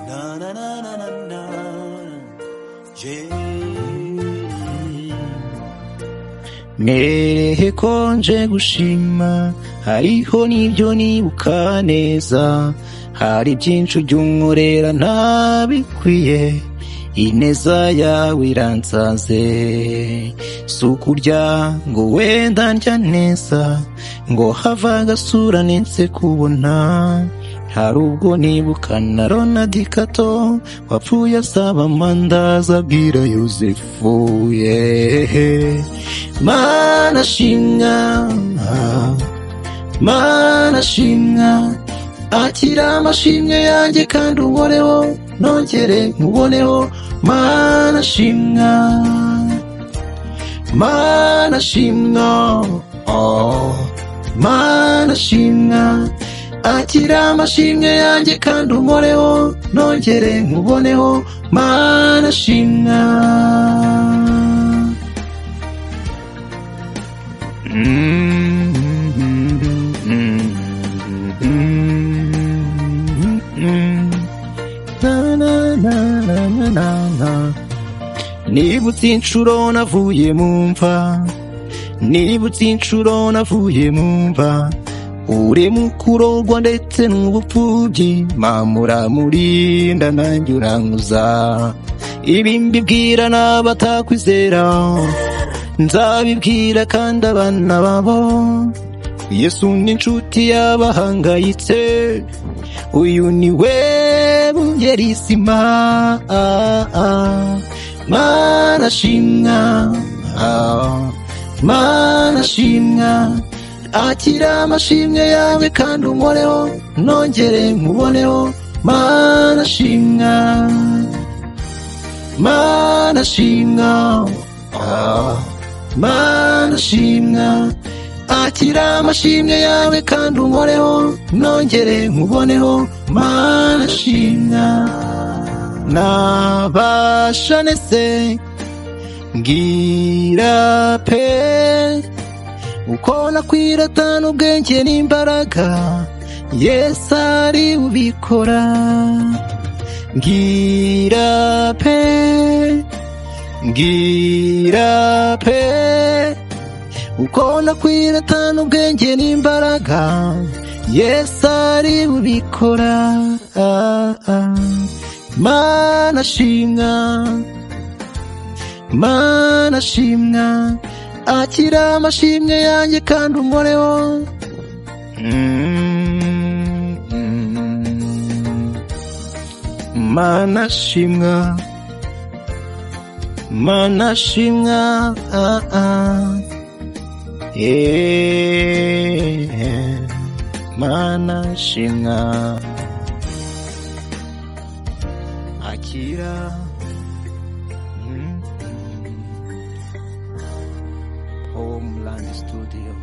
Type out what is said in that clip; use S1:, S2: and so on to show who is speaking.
S1: Na na na na na na.
S2: Mbereye ko nje gushima, hariho n'ibyo nibuka neza, hari byinshi ujya unkorera ntabikwiye, ineza yawe iransaze. Si ukurya ngo wenda ndya neza, ngo hava agasura netse kubona, hari ubwo nibuka na Ronald Kato wapfuye asaba amandazi abwira Yozefu. Mana shimwa, Mana shimwa, akira amashimwe yanjye kandi unkoreho nongere nkuboneho. Mana shimwa, Mana shimwa, Mana shimwa, akira amashimwe yanjye kandi unkoreho nongere nkuboneho. Mana shimwa. Nibutse inshuro navuye mu mva, nibutse inshuro navuye mu mva, uri mu kurogwa ndetse n'ubupfubyi, mama uramurinda nanjye urankuza. Ibi mbibwira n'abatakwizera, nzabibwira kandi abana babo. Yesu ni inshuti y'abahangayitse, uyu ni we bungeri izima. Mana shimwa, Mana shimwa, akira amashimwe yawe kandi unkoreho nongere nkuboneho. Mana shimwa, Mana shimwa, Mana shimwa, akira amashimwe yawe kandi unkoreho nongere nkuboneho. Mana shimwa. Nabasha nese ngira pe uko nakwiratana ubwenge n'imbaraga, Yesu ari ubikora. Ngira pe, ngira pe, uko nakwiratana ubwenge n'imbaraga, Yesu ari ubikora. Mana shimwa, Mana shimwa, akira amashimwe yanjye kandi unkoreho. Mana shimwa, Mana shimwa, Mana shimwa, akira. Homeland Studio.